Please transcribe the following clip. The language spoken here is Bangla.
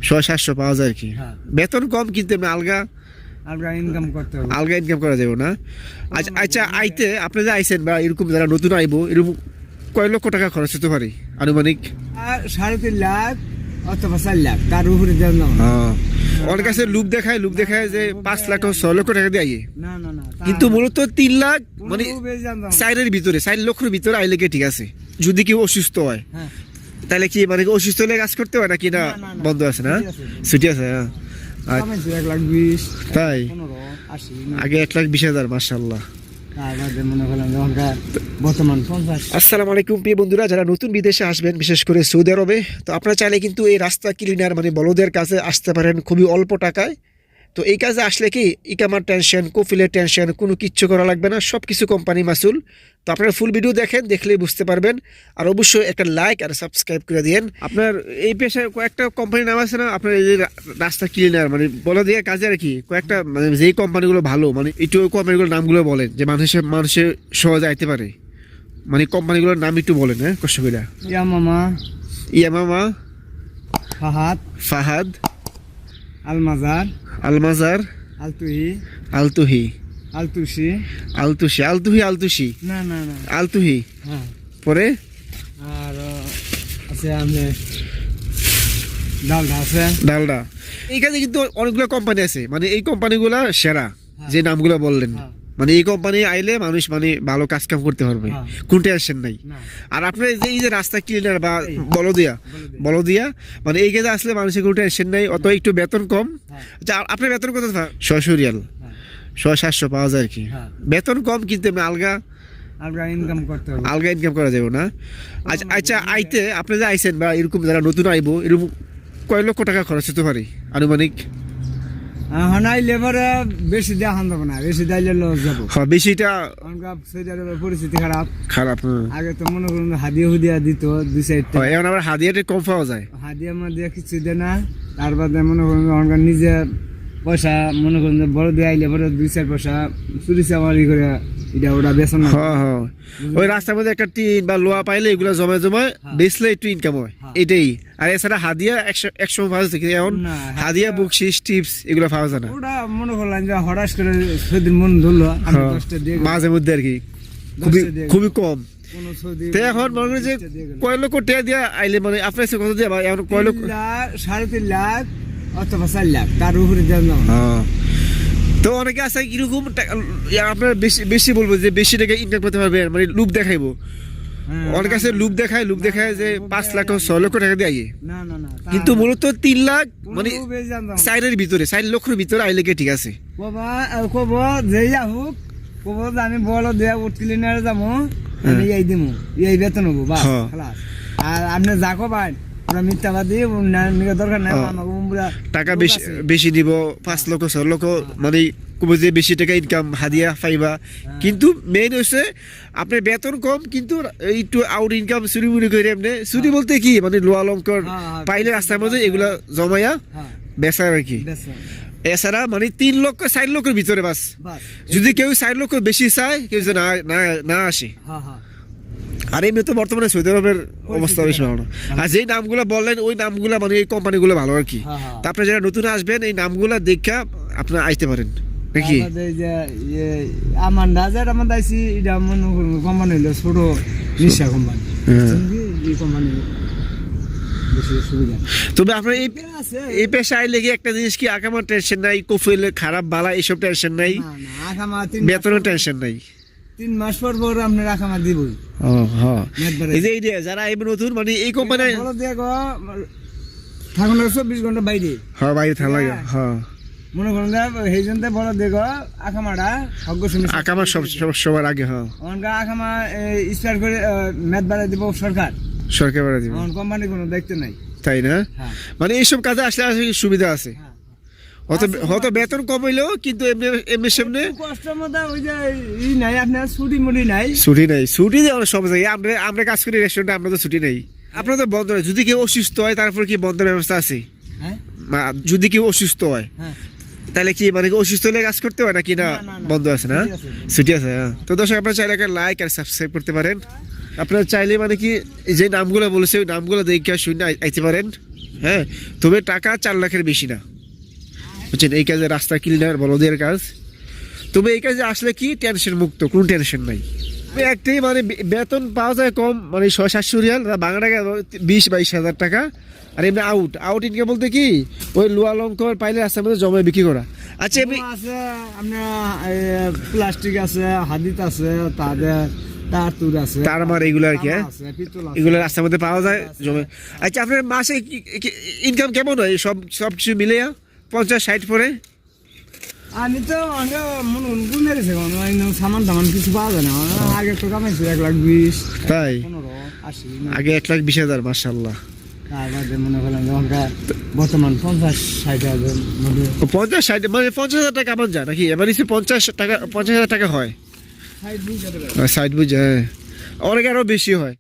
600-700 পাওয়া যায় আর কি। হ্যাঁ। বেতন কম কিন্তু এমনি আলগা ইনকাম করতে হবে। আলগা ইনকাম করা যাবে না। আচ্ছা আচ্ছা, আইতে আপনি যে আইছেন বা এরকম যারা নতুন আইবো এরকম কয় লক্ষ টাকা খরচ হতে পারে আনুমানিক? 3.5 লাখ অথবা 4 লাখ, তার উপরে দেন না। হ্যাঁ, ওর কাছে লোক দেখায় যে 5 লাখ 6 লক্ষ টাকা দিয়ে আইয়ে, না না না, কিন্তু মূলত 3 লাখ মানে মানে 4 লক্ষের ভিতরে আইলে কি ঠিক আছে। যদি কেউ অসুস্থ হয় হ্যাঁ, তাহলে কি মানে অসুস্থ হলে কাজ করতে হয় নাকি না? না, না, না, বন্ধ আছে না, ছুটি আছে। ছুটি আছে। হ্যাঁ, কামাইছে 1,20,000, তাই 15, 80 আগে 1,20,000 মাশাআল্লাহ। তার বাদে মনে করলাম যখনকার বর্তমান 50। আসসালামু আলাইকুম প্রিয় বন্ধুরা, যারা নতুন বিদেশে আসবেন বিশেষ করে সৌদি আরবে, তো আপনারা চাইলে কিন্তু এই রাস্তা ক্লিনার মানে বলদের কাছে আসতে পারেন খুবই অল্প টাকায়। তো এই কাজে আসলে কি ইকামার টেনশন, কফিলের টেনশন কোনো কিচ্ছু করা লাগবে না, সব কিছু কোম্পানি মাসুল। তো আপনারা ফুল ভিডিও দেখেন, দেখলেই বুঝতে পারবেন। আর অবশ্যই একটা লাইক আর সাবস্ক্রাইব করে দিন। আপনার এই পেশায় কয়েকটা কোম্পানির নাম আছে না, আপনার এই যে রাস্তা ক্লিনার মানে বলে দিয়ে কাজে আর কি, কয়েকটা মানে যেই কোম্পানিগুলো ভালো মানে একটু ওই কোম্পানিগুলোর নামগুলো বলেন যে মানুষের সহজে আইতে পারে, মানে কোম্পানিগুলোর নাম একটু বলেন। হ্যাঁ, কষ্ট করে। ইয়ামামা, ফাহাদ, আলমাজার, আলতুহি, না না না, আলতুহি, হ্যাঁ। পরে আর আছে আমি ডালডা আছে। ডালডা। এই কাজে কিন্তু অনেকগুলো কোম্পানি আছে, মানে এই কোম্পানিগুলো সেরা যে নামগুলো বললেন। হ্যাঁ। মানে এই কোম্পানি আইলে মানুষ মানে ভালো কাজ কাম করতে পারবে, হ্যাঁ। কোন টেনশন নাই। না। আর আপনার এই যে রাস্তা ক্লিনার বা বলদিয়া মানে এই কাজে আসলে মানুষের কোনো টেনশন নাই, অত একটু বেতন কম। হ্যাঁ। আচ্ছা, আপনার বেতন কত? 600 রিয়াল, হ্যাঁ। 600-700 পাওয়া যায় আর কি। হ্যাঁ। বেতন কম কিন্তু এমনি আলগা ইনকাম করতে হবে। ইনকাম করা যাবে না। আচ্ছা আচ্ছা, আইতে আপনি যে আইছেন বা এরকম যারা নতুন আইবো এরকম কয় লক্ষ টাকা খরচ হতে পারে আনুমানিক? হানাই লেবারে বেশি দেওয়া হান যাবো না, বেশি দিলে লস যাবো। হ্যাঁ, বেশিটা সৌদি আরবের পরিস্থিতি খারাপ। হ্যাঁ। আগে তো মনে করুন হাদিয়া দিত 2-4টা, এখন আবার হাদিয়াটা কম পাওয়া যায়। হাদিয়া মাদিয়া কিছু দেয় না। তার বাদে মনে করুন ওখানকার নিজে পয়সা মনে করুন যে বড় দিয়ে আইলে পরে 2-4 পয়সা চুরি চামারি করে এটা ওটা বেতন। হ্যাঁ, ওই রাস্তার মধ্যে একটা টিন বা লোহা পাইলে এগুলো জমা বেচলে একটু ইনকাম হয়, এটাই। আর এছাড়া হাদিয়া 100 পাওয়া যাচ্ছে, এখন না, হাদিয়া, বকশিস, টিপস এগুলো পাওয়া যায় না। ওটা মনে করলাম যে হঠাৎ করে সেদিন মন ধরলো, আমি কষ্টে দিয়ে মাঝে মধ্যে আর কি, খুবই কম। তো এখন মনে করি যে কয় লক্ষ টাকা দিয়ে আইলে মানে আপনার কাছে কত দিয়ে এখন কয় লক্ষ? 3.5 লাখ অথবা 4 লাখ, তার উপরে দেন না। তো অনেকে আছে কিরকম আপনার বেশি বলবো যে বেশি টাকা ইনকাম করতে পারবে, মানে লুপ দেখাইবো। অনেক আছে লুপ দেখায় যে 5 লাখ 6 লক্ষ টাকা দিয়ে আইয়ে, না না না, কিন্তু মূলত 3 লাখ মানে 4 লক্ষের ভিতরে আইলে কি ঠিক আছে। কব যে হোক, কব যে আমি বড় দেয়া ক্লিনারে যাবো, আমি এই দিব, এই বেতন হবো বা খালাস। আর আপনি যা কবেন মিথ্যাবাদী দরকার নাই, টাকা বেশি দিব 5 লক্ষ 6 লক্ষ মানে কব যে বেশি টাকা ইনকাম হাদিয়া পাইবা, কিন্তু মেইন হচ্ছে আপনার বেতন কম কিন্তু একটু আউট ইনকাম চুরি মুড়ি করে এমনি চুরি বলতে কি মানে লোয়া লঙ্কর পাইলে রাস্তার মধ্যে এগুলা জমাইয়া বেচা আর কি। এছাড়া মানে 3 লক্ষ 4 লক্ষের ভিতরে বাস। যদি কেউ 4 লক্ষ বেশি চায়, কেউ যে না আসে। আর এমনি তো বর্তমানে সৌদি আরবের অবস্থা বেশি ভালো না। আর যেই নামগুলো বললেন ওই নামগুলো মানে এই কোম্পানিগুলো ভালো আর কি। তা আপনি যারা নতুন আসবেন এই নামগুলো দেখা আপনারা আইতে পারেন নাকি। আমার রাজার আমার দাইছি এটা মনে করুন কোম্পানি হলো ছোট নিশা কোম্পানি, এই কোম্পানি বেশি সুবিধা। তবে আপনার এই পেশায় লেগে একটা জিনিস কি, আকামার টেনশন নাই, কফিল খারাপ বালা এইসব টেনশন নাই, বেতনের টেনশন নাই। 3 মাস পর আপনি রাখামা দিবই। এই যে যারা এই নতুন মানে এই কোম্পানি থাকুন 24 ঘন্টা বাইরে, হ্যাঁ বাইরে থাকা লাগে। হ্যাঁ, মনে করেন সেই জন্য বড় দেখো আখামাটা আকামা সবার আগে। হ্যাঁ, আখামা স্টার্ট করে মেদ বাড়াই দিব সরকার বাড়াই দিব, কোম্পানি কোনো দায়িত্ব নাই, তাই না? মানে এইসব কাজে আসলে সুবিধা আছে। হয়তো বেতন কম হইলেও কিন্তু এমনি সামনে কষ্টের মধ্যে ওই যে নাই আপনার ছুটি নাই ছুটি দিয়ে সব জায়গায় আমরা কাজ করি রেস্টুরেন্টে, আমরা তো ছুটি নেই। আপনার তো বন্ধ হয়, যদি কেউ অসুস্থ হয় তারপর কি বন্ধের ব্যবস্থা আছে? যদি কেউ অসুস্থ হয় তাহলে কি মানে অসুস্থ হলে কাজ করতে হয় নাকি না বন্ধ আছে? না, ছুটি আছে। তো দর্শক আপনারা চাইলে একটা লাইক আর সাবস্ক্রাইব করতে পারেন। আপনারা চাইলে মানে কি যে নামগুলো বলেছে ওই নামগুলো দেখে শুনে আইতে পারেন। হ্যাঁ, তবে টাকা 4 লাখের বেশি না, বুঝছেন? এই কাজে রাস্তা ক্লিনার বলদের কাজ। তবে এই কাজে আসলে কি টেনশন মুক্ত, কোনো টেনশন নাই। তবে একটাই মানে বেতন পাওয়া যায় কম, মানে 600-700 রিয়াল, বাংলা টাকা 20-22 হাজার টাকা। আর এমনি আউট ইনকাম বলতে কি ওই লোয়া লঙ্কর পাইলে রাস্তার মধ্যে জমা বিক্রি করা। আচ্ছা এমনি আছে আপনার প্লাস্টিক আছে, হাদিত আছে, তাদের তার আছে, তার আমার এগুলো আর কি, হ্যাঁ আছে, পিতল আছে। এগুলো রাস্তার মধ্যে পাওয়া যায় জমে। আচ্ছা আপনার মাসে ইনকাম কেমন হয় সব কিছু মিলে 50-60 পরে? আমি তো অনেক মনে উনগুন মেরেছে, সামান টামান কিছু পাওয়া যায় না। আগে তো কামাইছি 1,20,000, তাই 15-80 আগে 1,20,000, মাশাআল্লাহ। তার বাদে মনে করলাম যে বর্তমান 50-60,000 মধ্যে 50-60 মানে 50,000 টাকা কামান যায় নাকি? এবার 50,000 টাকা হয়, 60 সাইড বুঝে, হ্যাঁ অনেক আরো বেশি হয়।